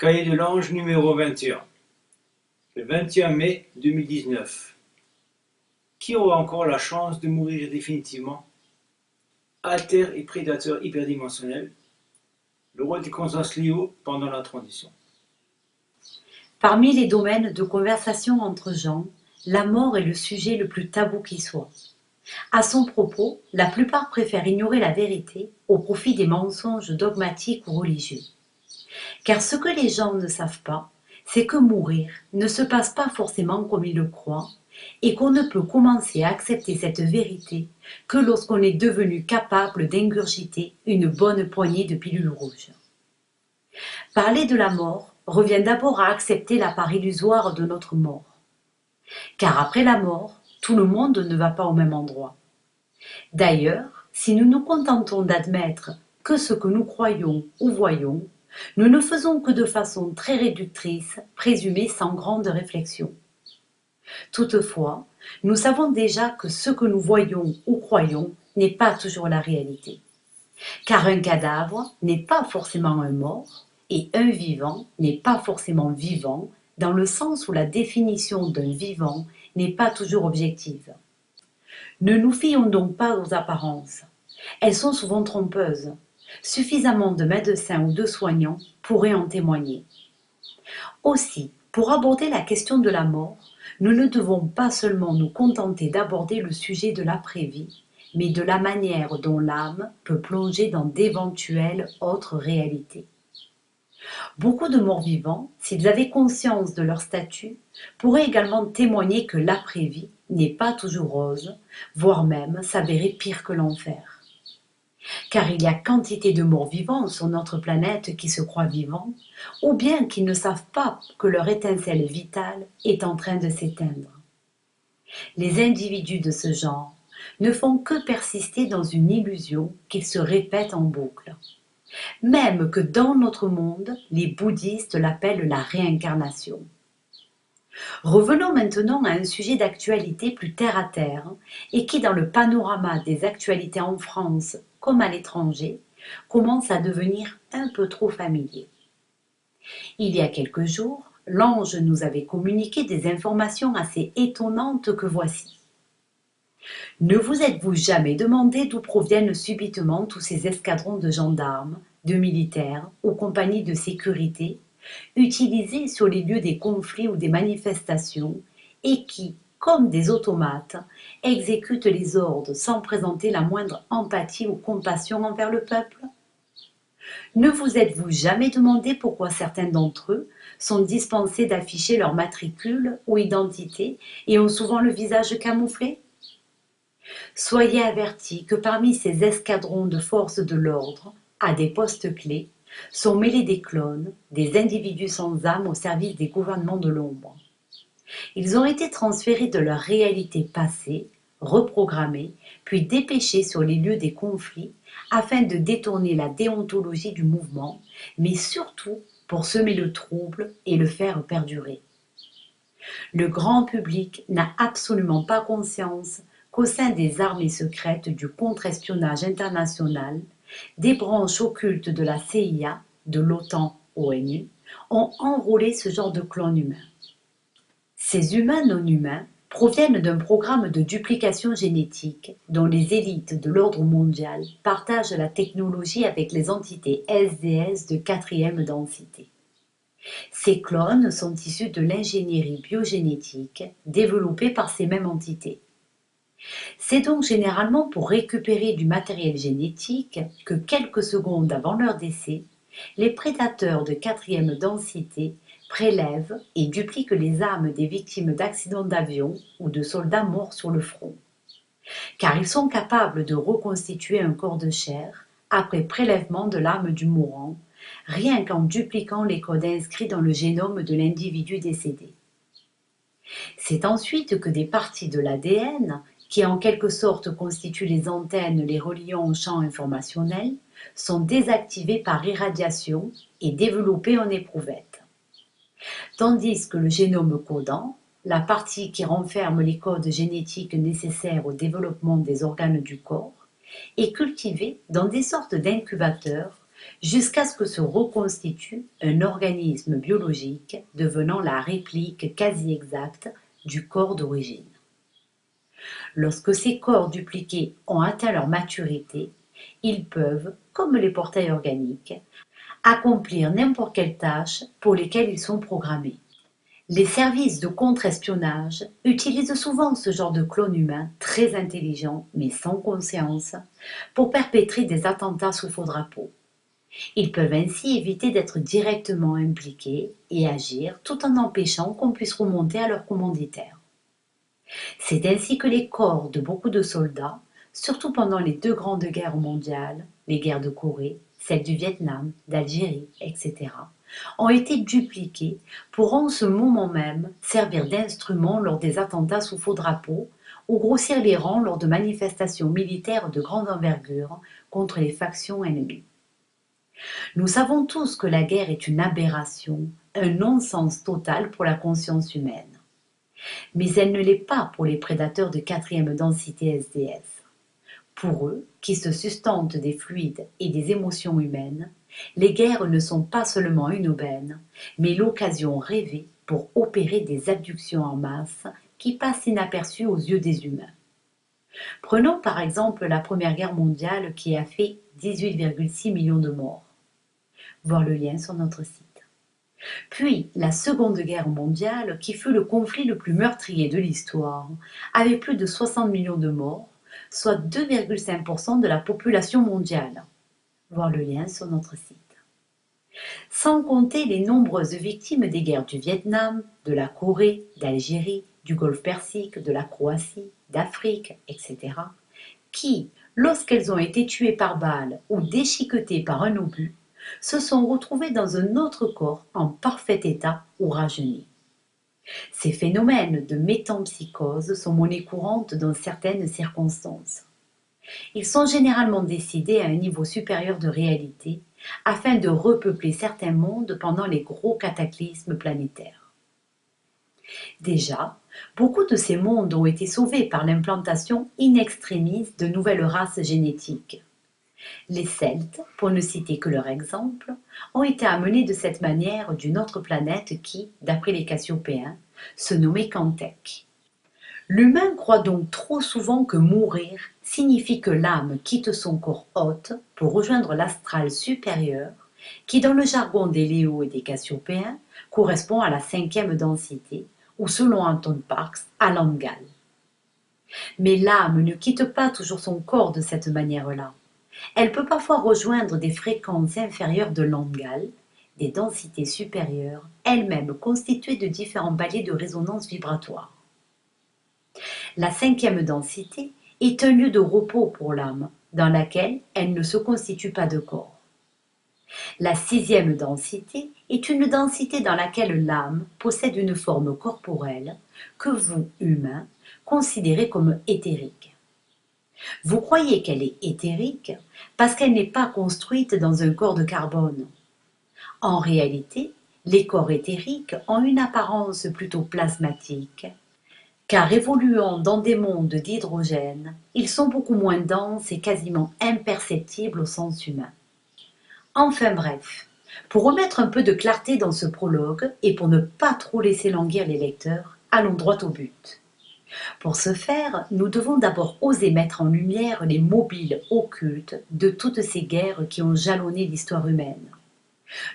Cahier de l'Ange numéro 21, le 21 mai 2019. Qui aura encore la chance de mourir définitivement? Alter et prédateur hyperdimensionnel, le rôle des consciences Léo pendant la transition. Parmi les domaines de conversation entre gens, la mort est le sujet le plus tabou qui soit. À son propos, la plupart préfèrent ignorer la vérité au profit des mensonges dogmatiques ou religieux. Car ce que les gens ne savent pas, c'est que mourir ne se passe pas forcément comme ils le croient et qu'on ne peut commencer à accepter cette vérité que lorsqu'on est devenu capable d'ingurgiter une bonne poignée de pilules rouges. Parler de la mort revient d'abord à accepter la part illusoire de notre mort. Car après la mort, tout le monde ne va pas au même endroit. D'ailleurs, si nous nous contentons d'admettre que ce que nous croyons ou voyons, nous ne faisons que de façon très réductrice, présumer sans grande réflexion. Toutefois, nous savons déjà que ce que nous voyons ou croyons n'est pas toujours la réalité. Car un cadavre n'est pas forcément un mort, et un vivant n'est pas forcément vivant, dans le sens où la définition d'un vivant n'est pas toujours objective. Ne nous fions donc pas aux apparences. Elles sont souvent trompeuses. Suffisamment de médecins ou de soignants pourraient en témoigner. Aussi, pour aborder la question de la mort, nous ne devons pas seulement nous contenter d'aborder le sujet de l'après-vie, mais de la manière dont l'âme peut plonger dans d'éventuelles autres réalités. Beaucoup de morts-vivants, s'ils avaient conscience de leur statut, pourraient également témoigner que l'après-vie n'est pas toujours rose, voire même s'avérer pire que l'enfer. Car il y a quantité de morts-vivants sur notre planète qui se croient vivants, ou bien qui ne savent pas que leur étincelle vitale est en train de s'éteindre. Les individus de ce genre ne font que persister dans une illusion qu'ils se répètent en boucle. Même que dans notre monde, les bouddhistes l'appellent la réincarnation. Revenons maintenant à un sujet d'actualité plus terre-à-terre et qui, dans le panorama des actualités en France comme à l'étranger, commence à devenir un peu trop familier. Il y a quelques jours, l'ange nous avait communiqué des informations assez étonnantes que voici. Ne vous êtes-vous jamais demandé d'où proviennent subitement tous ces escadrons de gendarmes, de militaires ou compagnies de sécurité utilisés sur les lieux des conflits ou des manifestations et qui, comme des automates, exécutent les ordres sans présenter la moindre empathie ou compassion envers le peuple? Ne vous êtes-vous jamais demandé pourquoi certains d'entre eux sont dispensés d'afficher leur matricule ou identité et ont souvent le visage camouflé? Soyez avertis que parmi ces escadrons de forces de l'ordre, à des postes clés, sont mêlés des clones, des individus sans âme au service des gouvernements de l'ombre. Ils ont été transférés de leur réalité passée, reprogrammés, puis dépêchés sur les lieux des conflits afin de détourner la déontologie du mouvement, mais surtout pour semer le trouble et le faire perdurer. Le grand public n'a absolument pas conscience qu'au sein des armées secrètes du contre-espionnage international, des branches occultes de la CIA, de l'OTAN-ONU, ont enrôlé ce genre de clones humains. Ces humains non humains proviennent d'un programme de duplication génétique dont les élites de l'ordre mondial partagent la technologie avec les entités SDS de quatrième densité. Ces clones sont issus de l'ingénierie biogénétique développée par ces mêmes entités. C'est donc généralement pour récupérer du matériel génétique que quelques secondes avant leur décès, les prédateurs de quatrième densité prélèvent et dupliquent les âmes des victimes d'accidents d'avion ou de soldats morts sur le front. Car ils sont capables de reconstituer un corps de chair après prélèvement de l'âme du mourant, rien qu'en dupliquant les codes inscrits dans le génome de l'individu décédé. C'est ensuite que des parties de l'ADN, qui en quelque sorte constituent les antennes les reliant au champ informationnel, sont désactivées par irradiation et développées en éprouvette. Tandis que le génome codant, la partie qui renferme les codes génétiques nécessaires au développement des organes du corps, est cultivé dans des sortes d'incubateurs jusqu'à ce que se reconstitue un organisme biologique devenant la réplique quasi exacte du corps d'origine. Lorsque ces corps dupliqués ont atteint leur maturité, ils peuvent, comme les portails organiques, accomplir n'importe quelle tâche pour lesquelles ils sont programmés. Les services de contre-espionnage utilisent souvent ce genre de clones humains très intelligents mais sans conscience pour perpétrer des attentats sous faux drapeau. Ils peuvent ainsi éviter d'être directement impliqués et agir tout en empêchant qu'on puisse remonter à leur commanditaire. C'est ainsi que les corps de beaucoup de soldats, surtout pendant les deux grandes guerres mondiales, les guerres de Corée, celles du Vietnam, d'Algérie, etc., ont été dupliqués pour en ce moment même servir d'instruments lors des attentats sous faux drapeau ou grossir les rangs lors de manifestations militaires de grande envergure contre les factions ennemies. Nous savons tous que la guerre est une aberration, un non-sens total pour la conscience humaine. Mais elle ne l'est pas pour les prédateurs de quatrième densité SDF. Pour eux, qui se sustentent des fluides et des émotions humaines, les guerres ne sont pas seulement une aubaine, mais l'occasion rêvée pour opérer des abductions en masse qui passent inaperçues aux yeux des humains. Prenons par exemple la Première Guerre mondiale qui a fait 18,6 millions de morts. Voir le lien sur notre site. Puis la Seconde Guerre mondiale, qui fut le conflit le plus meurtrier de l'histoire, avec plus de 60 millions de morts, soit 2,5% de la population mondiale. Voir le lien sur notre site. Sans compter les nombreuses victimes des guerres du Vietnam, de la Corée, d'Algérie, du Golfe Persique, de la Croatie, d'Afrique, etc., qui, lorsqu'elles ont été tuées par balle ou déchiquetées par un obus, se sont retrouvés dans un autre corps en parfait état ou rajeuni. Ces phénomènes de métempsychose sont monnaie courante dans certaines circonstances. Ils sont généralement décidés à un niveau supérieur de réalité afin de repeupler certains mondes pendant les gros cataclysmes planétaires. Déjà, beaucoup de ces mondes ont été sauvés par l'implantation in extremis de nouvelles races génétiques. Les Celtes, pour ne citer que leur exemple, ont été amenés de cette manière d'une autre planète qui, d'après les Cassiopéens, se nommait Cantech. L'humain croit donc trop souvent que mourir signifie que l'âme quitte son corps hôte pour rejoindre l'astral supérieur, qui dans le jargon des Léos et des Cassiopéens correspond à la 5e densité, ou selon Anton Parks, à l'Angale. Mais l'âme ne quitte pas toujours son corps de cette manière-là. Elle peut parfois rejoindre des fréquences inférieures de l'Angale, des densités supérieures, elles-mêmes constituées de différents paliers de résonance vibratoire. La 5e densité est un lieu de repos pour l'âme, dans laquelle elle ne se constitue pas de corps. La 6e densité est une densité dans laquelle l'âme possède une forme corporelle que vous, humains, considérez comme éthérique. Vous croyez qu'elle est éthérique parce qu'elle n'est pas construite dans un corps de carbone. En réalité, les corps éthériques ont une apparence plutôt plasmatique, car évoluant dans des mondes d'hydrogène, ils sont beaucoup moins denses et quasiment imperceptibles au sens humain. Enfin bref, pour remettre un peu de clarté dans ce prologue et pour ne pas trop laisser languir les lecteurs, allons droit au but. Pour ce faire, nous devons d'abord oser mettre en lumière les mobiles occultes de toutes ces guerres qui ont jalonné l'histoire humaine.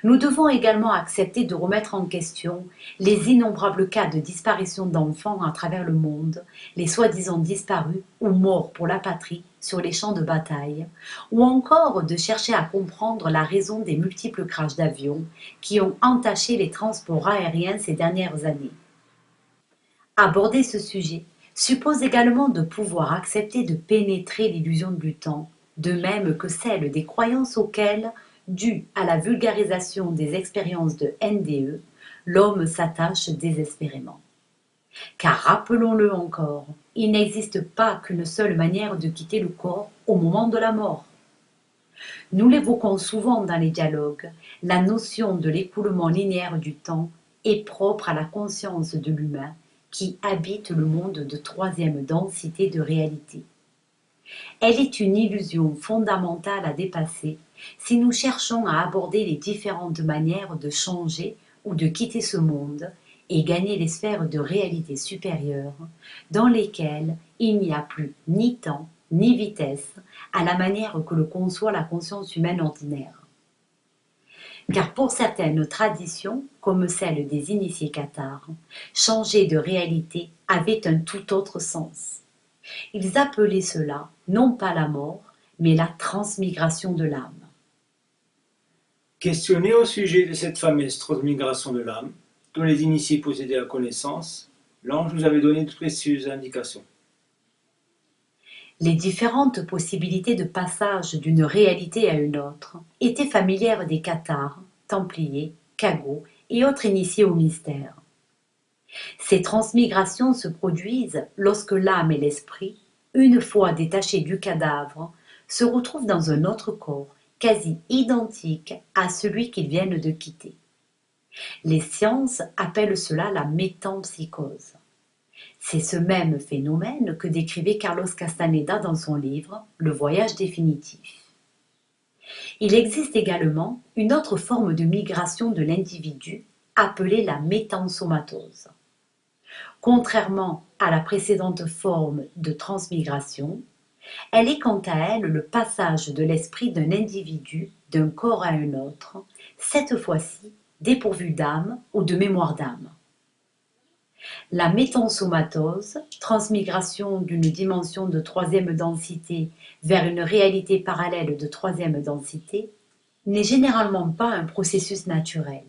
Nous devons également accepter de remettre en question les innombrables cas de disparition d'enfants à travers le monde, les soi-disant disparus ou morts pour la patrie sur les champs de bataille, ou encore de chercher à comprendre la raison des multiples crashs d'avions qui ont entaché les transports aériens ces dernières années. Aborder ce sujet suppose également de pouvoir accepter de pénétrer l'illusion du temps, de même que celle des croyances auxquelles, dû à la vulgarisation des expériences de NDE, l'homme s'attache désespérément. Car rappelons-le encore, il n'existe pas qu'une seule manière de quitter le corps au moment de la mort. Nous l'évoquons souvent dans les dialogues, la notion de l'écoulement linéaire du temps est propre à la conscience de l'humain qui habite le monde de 3e densité de réalité. Elle est une illusion fondamentale à dépasser si nous cherchons à aborder les différentes manières de changer ou de quitter ce monde et gagner les sphères de réalité supérieure dans lesquelles il n'y a plus ni temps ni vitesse à la manière que le conçoit la conscience humaine ordinaire. Car pour certaines traditions, comme celle des initiés cathares, changer de réalité avait un tout autre sens. Ils appelaient cela non pas la mort, mais la transmigration de l'âme. Questionné au sujet de cette fameuse transmigration de l'âme, dont les initiés possédaient la connaissance, l'ange nous avait donné de précieuses indications. Les différentes possibilités de passage d'une réalité à une autre étaient familières des cathares, templiers, cagots et autres initiés au mystère. Ces transmigrations se produisent lorsque l'âme et l'esprit, une fois détachés du cadavre, se retrouvent dans un autre corps quasi identique à celui qu'ils viennent de quitter. Les sciences appellent cela la métempsychose. C'est ce même phénomène que décrivait Carlos Castaneda dans son livre « Le voyage définitif ». Il existe également une autre forme de migration de l'individu appelée la métensomatose. Contrairement à la précédente forme de transmigration, elle est quant à elle le passage de l'esprit d'un individu d'un corps à un autre, cette fois-ci dépourvu d'âme ou de mémoire d'âme. La métensomatose, transmigration d'une dimension de troisième densité vers une réalité parallèle de troisième densité, n'est généralement pas un processus naturel.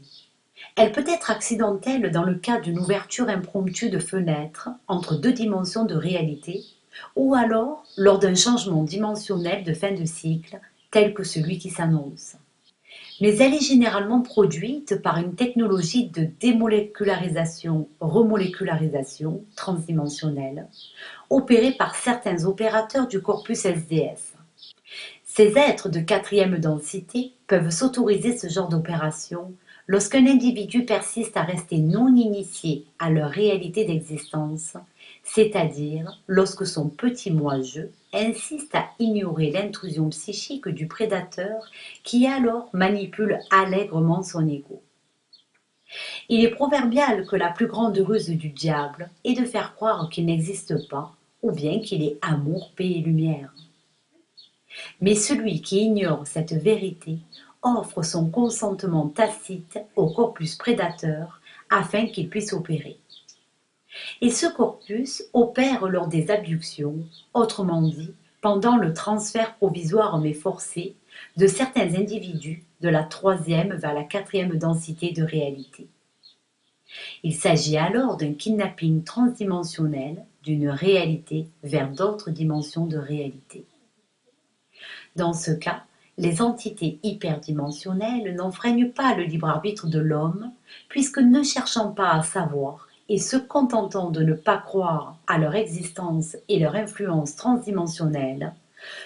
Elle peut être accidentelle dans le cas d'une ouverture impromptue de fenêtre entre deux dimensions de réalité, ou alors lors d'un changement dimensionnel de fin de cycle, tel que celui qui s'annonce. Mais elle est généralement produite par une technologie de démolécularisation-remolécularisation transdimensionnelle, opérée par certains opérateurs du corpus SDS. Ces êtres de quatrième densité peuvent s'autoriser ce genre d'opération lorsqu'un individu persiste à rester non initié à leur réalité d'existence, c'est-à-dire lorsque son petit moi-je insiste à ignorer l'intrusion psychique du prédateur qui alors manipule allègrement son ego. Il est proverbial que la plus grande ruse du diable est de faire croire qu'il n'existe pas, ou bien qu'il est amour, paix et lumière. Mais celui qui ignore cette vérité offre son consentement tacite au corpus prédateur afin qu'il puisse opérer. Et ce corpus opère lors des abductions, autrement dit, pendant le transfert provisoire mais forcé de certains individus de la troisième vers la quatrième densité de réalité. Il s'agit alors d'un kidnapping transdimensionnel d'une réalité vers d'autres dimensions de réalité. Dans ce cas, les entités hyperdimensionnelles n'enfreignent pas le libre arbitre de l'homme, puisque ne cherchant pas à savoir et se contentant de ne pas croire à leur existence et leur influence transdimensionnelle,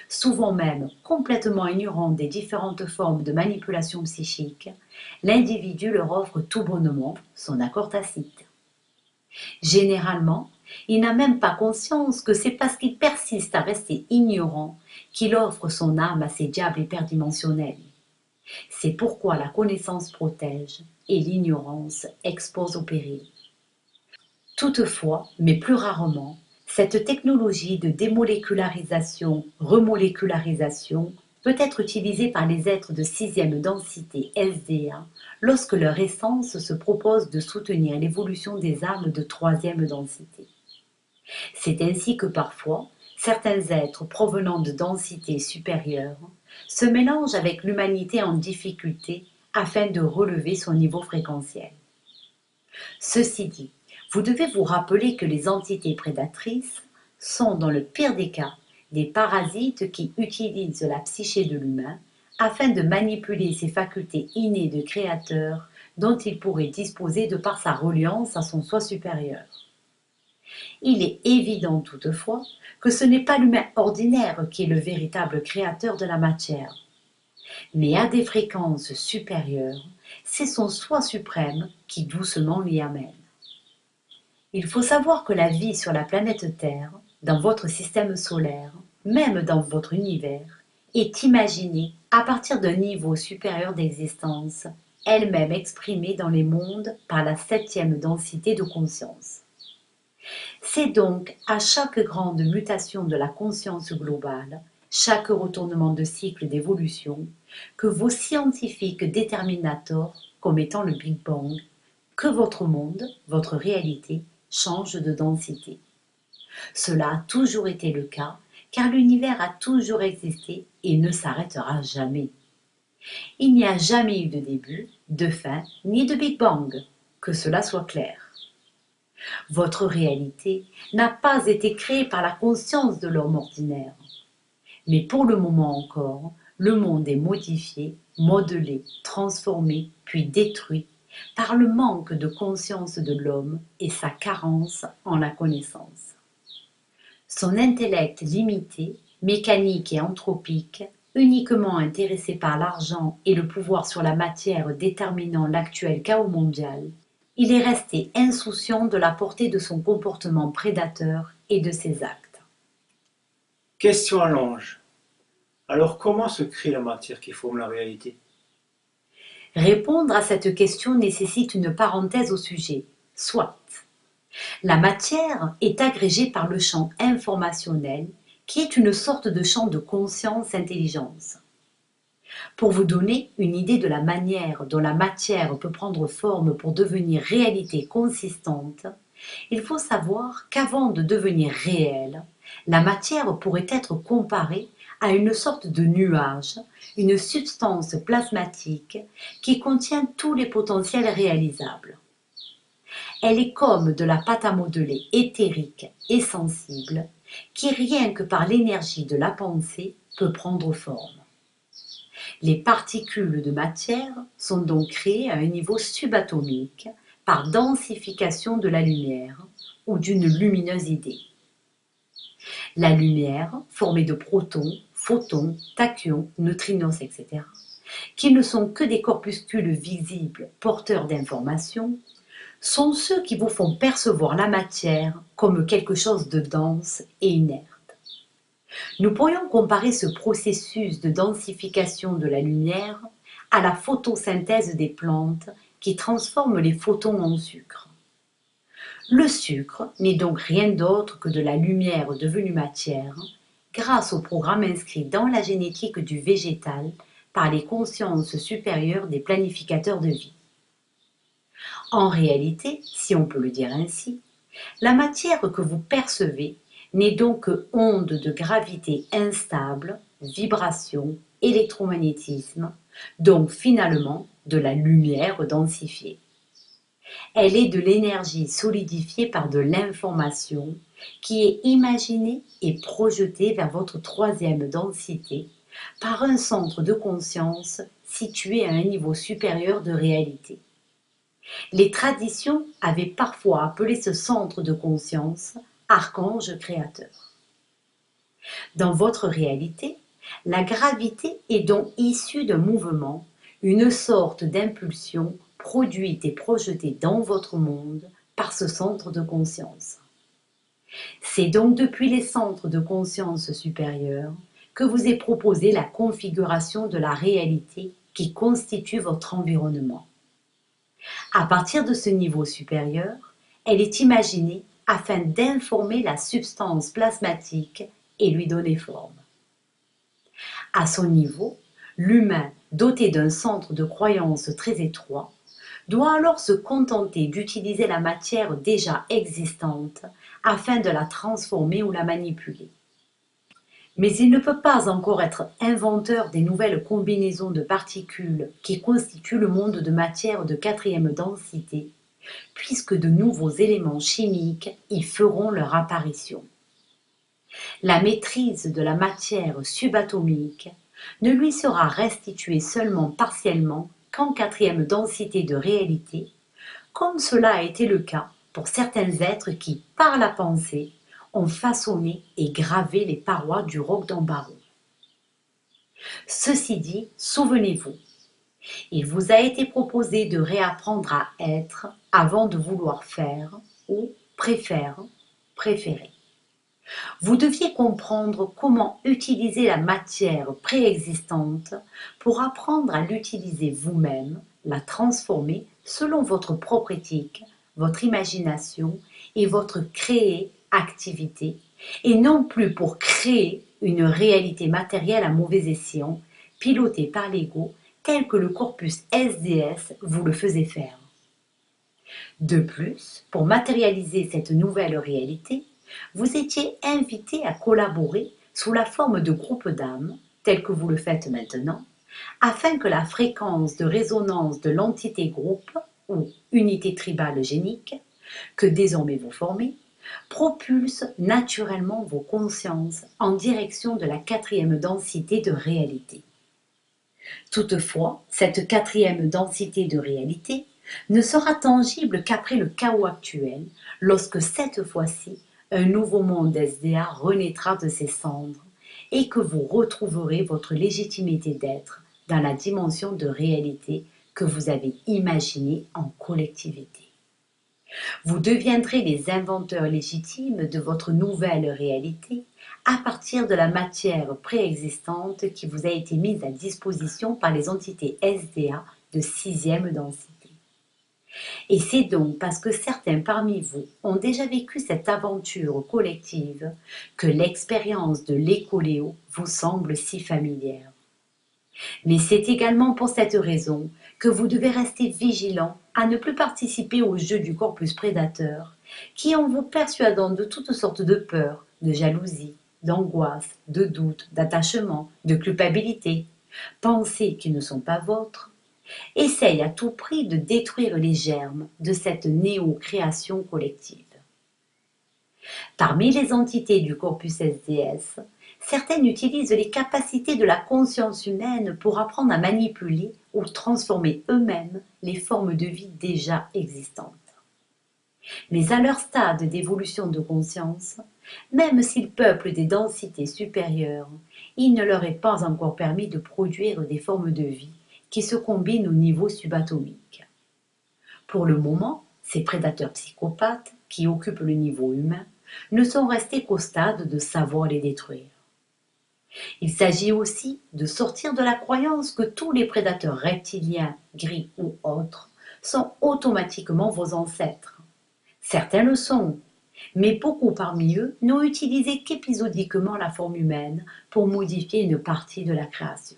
souvent même complètement ignorant des différentes formes de manipulation psychique, l'individu leur offre tout bonnement son accord tacite. Généralement, il n'a même pas conscience que c'est parce qu'il persiste à rester ignorant qu'il offre son âme à ces diables hyperdimensionnels. C'est pourquoi la connaissance protège et l'ignorance expose au péril. Toutefois, mais plus rarement, cette technologie de démolécularisation-remolécularisation peut être utilisée par les êtres de sixième densité SDA lorsque leur essence se propose de soutenir l'évolution des âmes de troisième densité. C'est ainsi que parfois, certains êtres provenant de densités supérieures se mélangent avec l'humanité en difficulté afin de relever son niveau fréquentiel. Ceci dit, vous devez vous rappeler que les entités prédatrices sont, dans le pire des cas, des parasites qui utilisent la psyché de l'humain afin de manipuler ses facultés innées de créateur dont il pourrait disposer de par sa reliance à son soi supérieur. Il est évident toutefois que ce n'est pas l'humain ordinaire qui est le véritable créateur de la matière. Mais à des fréquences supérieures, c'est son soi suprême qui doucement l'y amène. Il faut savoir que la vie sur la planète Terre, dans votre système solaire, même dans votre univers, est imaginée à partir d'un niveau supérieur d'existence, elle-même exprimée dans les mondes par la septième densité de conscience. C'est donc à chaque grande mutation de la conscience globale, chaque retournement de cycle d'évolution, que vos scientifiques déterminent à tort comme étant le Big Bang, que votre monde, votre réalité, change de densité. Cela a toujours été le cas, car l'univers a toujours existé et ne s'arrêtera jamais. Il n'y a jamais eu de début, de fin, ni de Big Bang, que cela soit clair. Votre réalité n'a pas été créée par la conscience de l'homme ordinaire. Mais pour le moment encore, le monde est modifié, modelé, transformé, puis détruit par le manque de conscience de l'homme et sa carence en la connaissance. Son intellect limité, mécanique et anthropique, uniquement intéressé par l'argent et le pouvoir sur la matière déterminant l'actuel chaos mondial, il est resté insouciant de la portée de son comportement prédateur et de ses actes. Question à l'ange. Alors comment se crée la matière qui forme la réalité? Répondre à cette question nécessite une parenthèse au sujet. Soit. La matière est agrégée par le champ informationnel, qui est une sorte de champ de conscience-intelligence. Pour vous donner une idée de la manière dont la matière peut prendre forme pour devenir réalité consistante, il faut savoir qu'avant de devenir réelle, la matière pourrait être comparée à une sorte de nuage, une substance plasmatique qui contient tous les potentiels réalisables. Elle est comme de la pâte à modeler éthérique et sensible, qui rien que par l'énergie de la pensée peut prendre forme. Les particules de matière sont donc créées à un niveau subatomique par densification de la lumière ou d'une lumineuse idée. La lumière, formée de protons, photons, tachyons, neutrinos, etc., qui ne sont que des corpuscules visibles porteurs d'informations, sont ceux qui vous font percevoir la matière comme quelque chose de dense et inerte. Nous pourrions comparer ce processus de densification de la lumière à la photosynthèse des plantes qui transforment les photons en sucre. Le sucre n'est donc rien d'autre que de la lumière devenue matière grâce au programme inscrit dans la génétique du végétal par les consciences supérieures des planificateurs de vie. En réalité, si on peut le dire ainsi, la matière que vous percevez n'est donc que onde de gravité instable, vibration, électromagnétisme, donc finalement de la lumière densifiée. Elle est de l'énergie solidifiée par de l'information qui est imaginée et projetée vers votre troisième densité par un centre de conscience situé à un niveau supérieur de réalité. Les traditions avaient parfois appelé ce centre de conscience archange créateur. Dans votre réalité, la gravité est donc issue d'un mouvement, une sorte d'impulsion produite et projetée dans votre monde par ce centre de conscience. C'est donc depuis les centres de conscience supérieurs que vous est proposée la configuration de la réalité qui constitue votre environnement. À partir de ce niveau supérieur, elle est imaginée afin d'informer la substance plasmatique et lui donner forme. À son niveau, l'humain, doté d'un centre de croyance très étroit, doit alors se contenter d'utiliser la matière déjà existante afin de la transformer ou la manipuler. Mais il ne peut pas encore être inventeur des nouvelles combinaisons de particules qui constituent le monde de matière de quatrième densité, puisque de nouveaux éléments chimiques y feront leur apparition. La maîtrise de la matière subatomique ne lui sera restituée seulement partiellement qu'en quatrième densité de réalité, comme cela a été le cas pour certains êtres qui, par la pensée, ont façonné et gravé les parois du roc d'Ambaro. Ceci dit, souvenez-vous, il vous a été proposé de réapprendre à être avant de vouloir faire ou préférer. Vous deviez comprendre comment utiliser la matière préexistante pour apprendre à l'utiliser vous-même, la transformer selon votre propre éthique, votre imagination et votre créer-activité, et non plus pour créer une réalité matérielle à mauvais escient, pilotée par l'ego, tel que le corpus SDS vous le faisait faire. De plus, pour matérialiser cette nouvelle réalité, vous étiez invité à collaborer sous la forme de groupes d'âmes, tel que vous le faites maintenant, afin que la fréquence de résonance de l'entité groupe ou unité tribale génique, que désormais vous formez, propulse naturellement vos consciences en direction de la quatrième densité de réalité. Toutefois, cette quatrième densité de réalité ne sera tangible qu'après le chaos actuel, lorsque cette fois-ci, un nouveau monde SDA renaîtra de ses cendres et que vous retrouverez votre légitimité d'être dans la dimension de réalité que vous avez imaginée en collectivité. Vous deviendrez les inventeurs légitimes de votre nouvelle réalité à partir de la matière préexistante qui vous a été mise à disposition par les entités SDA de sixième densité. Et c'est donc parce que certains parmi vous ont déjà vécu cette aventure collective que l'expérience de l'écoléo vous semble si familière. Mais c'est également pour cette raison que vous devez rester vigilant à ne plus participer au jeu du corpus prédateur, qui en vous persuadant de toutes sortes de peurs, de jalousie, d'angoisse, de doute, d'attachement, de culpabilité, pensées qui ne sont pas vôtres, essaye à tout prix de détruire les germes de cette néo-création collective. Parmi les entités du corpus SDS, certaines utilisent les capacités de la conscience humaine pour apprendre à manipuler ou transformer eux-mêmes les formes de vie déjà existantes. Mais à leur stade d'évolution de conscience, même s'ils peuplent des densités supérieures, il ne leur est pas encore permis de produire des formes de vie qui se combinent au niveau subatomique. Pour le moment, ces prédateurs psychopathes, qui occupent le niveau humain, ne sont restés qu'au stade de savoir les détruire. Il s'agit aussi de sortir de la croyance que tous les prédateurs reptiliens, gris ou autres, sont automatiquement vos ancêtres. Certains le sont, mais beaucoup parmi eux n'ont utilisé qu'épisodiquement la forme humaine pour modifier une partie de la création.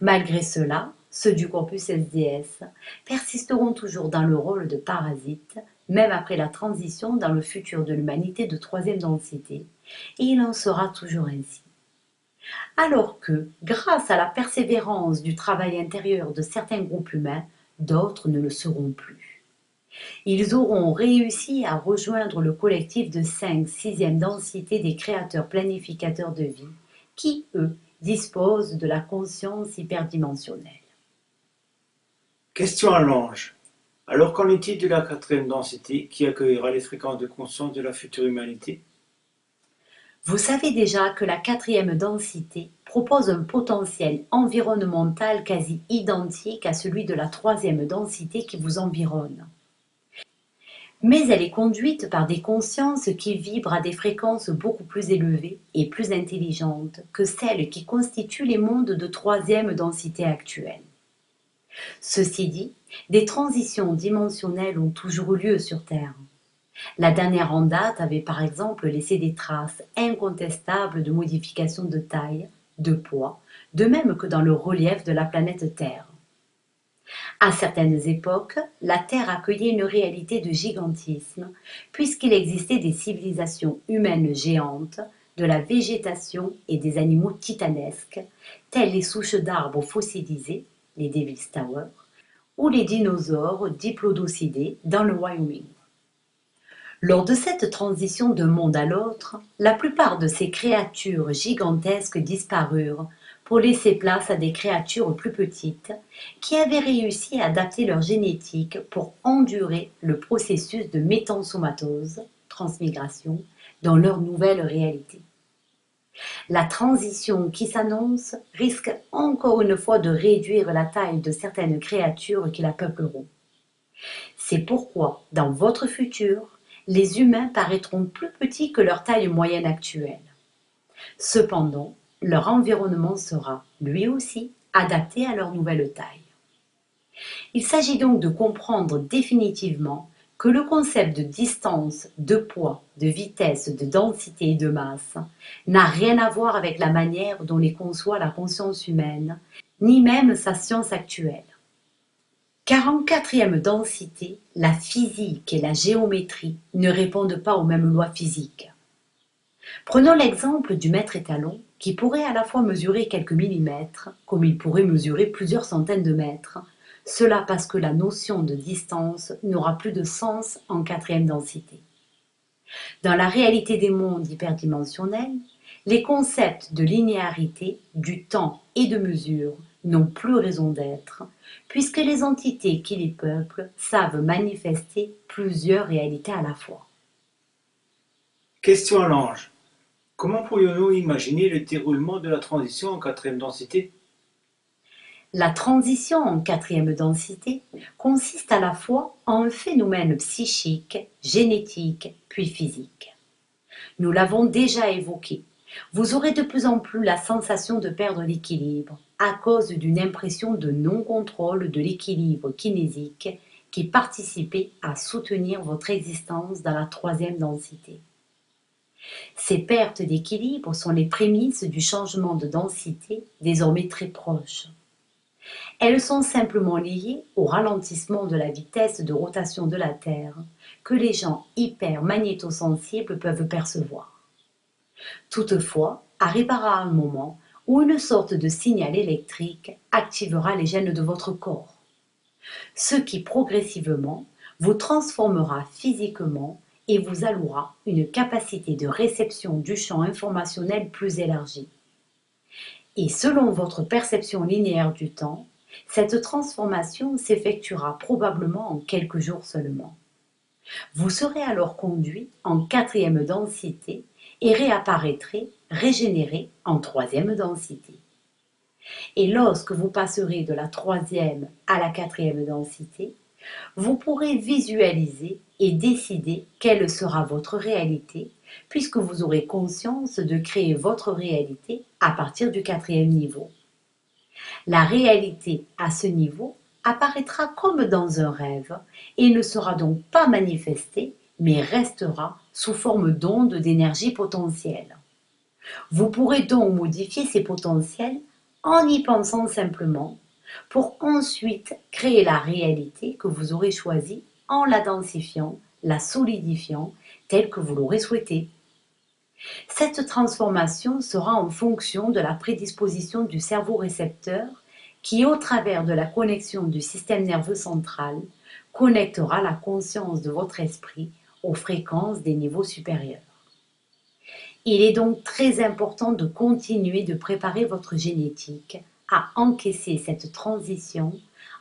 Malgré cela, ceux du corpus SDS persisteront toujours dans le rôle de parasites, même après la transition dans le futur de l'humanité de troisième densité, et il en sera toujours ainsi. Alors que, grâce à la persévérance du travail intérieur de certains groupes humains, d'autres ne le seront plus. Ils auront réussi à rejoindre le collectif de 5 sixième densité des créateurs planificateurs de vie, qui, eux, disposent de la conscience hyperdimensionnelle. Question à l'ange. Alors qu'en est-il de la quatrième densité qui accueillera les fréquences de conscience de la future humanité? Vous savez déjà que la quatrième densité propose un potentiel environnemental quasi identique à celui de la troisième densité qui vous environne. Mais elle est conduite par des consciences qui vibrent à des fréquences beaucoup plus élevées et plus intelligentes que celles qui constituent les mondes de troisième densité actuelle. Ceci dit, des transitions dimensionnelles ont toujours eu lieu sur Terre. La dernière en date avait par exemple laissé des traces incontestables de modifications de taille, de poids, de même que dans le relief de la planète Terre. À certaines époques, la Terre accueillait une réalité de gigantisme, puisqu'il existait des civilisations humaines géantes, de la végétation et des animaux titanesques, tels les souches d'arbres fossilisées, les Devil's Tower, ou les dinosaures diplodocidés dans le Wyoming. Lors de cette transition d'un monde à l'autre, la plupart de ces créatures gigantesques disparurent pour laisser place à des créatures plus petites qui avaient réussi à adapter leur génétique pour endurer le processus de métensomatose, transmigration, dans leur nouvelle réalité. La transition qui s'annonce risque encore une fois de réduire la taille de certaines créatures qui la peupleront. C'est pourquoi, dans votre futur, les humains paraîtront plus petits que leur taille moyenne actuelle. Cependant, leur environnement sera, lui aussi, adapté à leur nouvelle taille. Il s'agit donc de comprendre définitivement que le concept de distance, de poids, de vitesse, de densité et de masse n'a rien à voir avec la manière dont les conçoit la conscience humaine, ni même sa science actuelle. Car en quatrième densité, la physique et la géométrie ne répondent pas aux mêmes lois physiques. Prenons l'exemple du mètre étalon qui pourrait à la fois mesurer quelques millimètres, comme il pourrait mesurer plusieurs centaines de mètres, cela parce que la notion de distance n'aura plus de sens en quatrième densité. Dans la réalité des mondes hyperdimensionnels, les concepts de linéarité, du temps et de mesure n'ont plus raison d'être, puisque les entités qui les peuplent savent manifester plusieurs réalités à la fois. Question à l'ange. Comment pourrions-nous imaginer le déroulement de la transition en quatrième densité? La transition en quatrième densité consiste à la fois en un phénomène psychique, génétique, puis physique. Nous l'avons déjà évoqué. Vous aurez de plus en plus la sensation de perdre l'équilibre à cause d'une impression de non-contrôle de l'équilibre kinésique qui participait à soutenir votre existence dans la troisième densité. Ces pertes d'équilibre sont les prémices du changement de densité désormais très proche. Elles sont simplement liées au ralentissement de la vitesse de rotation de la Terre que les gens hyper-magnétosensibles peuvent percevoir. Toutefois, arrivera un moment où une sorte de signal électrique activera les gènes de votre corps, ce qui progressivement vous transformera physiquement et vous allouera une capacité de réception du champ informationnel plus élargie. Et selon votre perception linéaire du temps, cette transformation s'effectuera probablement en quelques jours seulement. Vous serez alors conduit en quatrième densité et réapparaîtrez régénéré en troisième densité. Et lorsque vous passerez de la troisième à la quatrième densité, vous pourrez visualiser et décider quelle sera votre réalité, puisque vous aurez conscience de créer votre réalité à partir du quatrième niveau. La réalité à ce niveau apparaîtra comme dans un rêve et ne sera donc pas manifestée, mais restera sous forme d'ondes d'énergie potentielle. Vous pourrez donc modifier ces potentiels en y pensant simplement, pour ensuite créer la réalité que vous aurez choisie en la densifiant, la solidifiant, telle que vous l'aurez souhaité. Cette transformation sera en fonction de la prédisposition du cerveau récepteur qui, au travers de la connexion du système nerveux central, connectera la conscience de votre esprit aux fréquences des niveaux supérieurs. Il est donc très important de continuer de préparer votre génétique à encaisser cette transition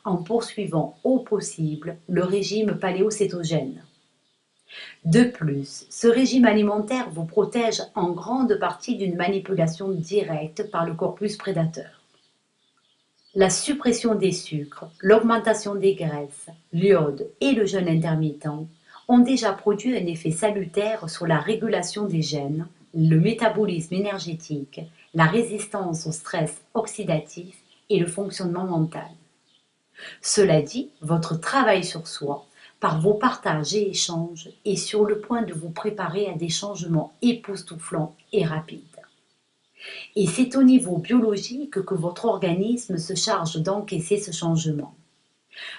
en poursuivant au possible le régime paléocétogène. De plus, ce régime alimentaire vous protège en grande partie d'une manipulation directe par le corpus prédateur. La suppression des sucres, l'augmentation des graisses, l'iode et le jeûne intermittent ont déjà produit un effet salutaire sur la régulation des gènes, le métabolisme énergétique, la résistance au stress oxydatif et le fonctionnement mental. Cela dit, votre travail sur soi, par vos partages et échanges, est sur le point de vous préparer à des changements époustouflants et rapides. Et c'est au niveau biologique que votre organisme se charge d'encaisser ce changement.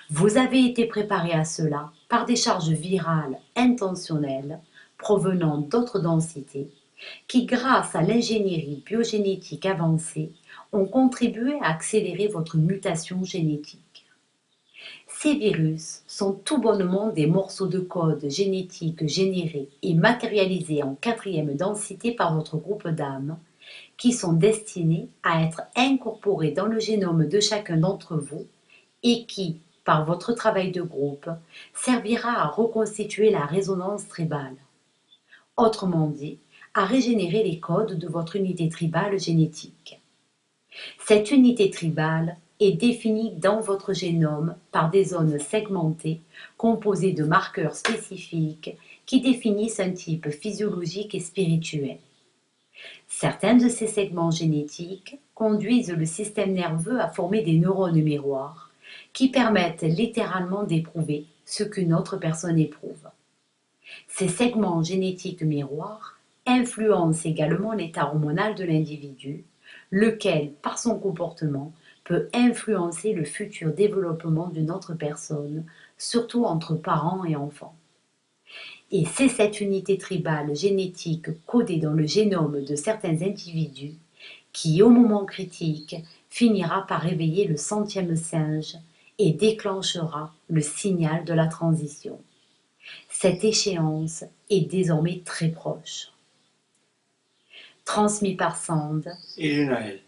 Vous avez été préparé à cela par des charges virales intentionnelles provenant d'autres densités qui, grâce à l'ingénierie biogénétique avancée, ont contribué à accélérer votre mutation génétique. Ces virus sont tout bonnement des morceaux de code génétique générés et matérialisés en quatrième densité par votre groupe d'âmes, qui sont destinés à être incorporés dans le génome de chacun d'entre vous et qui, par votre travail de groupe, servira à reconstituer la résonance tribale. Autrement dit, à régénérer les codes de votre unité tribale génétique. Cette unité tribale est définie dans votre génome par des zones segmentées composées de marqueurs spécifiques qui définissent un type physiologique et spirituel. Certains de ces segments génétiques conduisent le système nerveux à former des neurones miroirs qui permettent littéralement d'éprouver ce qu'une autre personne éprouve. Ces segments génétiques miroirs influencent également l'état hormonal de l'individu, lequel, par son comportement, peut influencer le futur développement d'une autre personne, surtout entre parents et enfants. Et c'est cette unité tribale génétique codée dans le génome de certains individus qui, au moment critique, finira par réveiller le centième singe et déclenchera le signal de la transition. Cette échéance est désormais très proche. Transmis par Sand Et Genaël.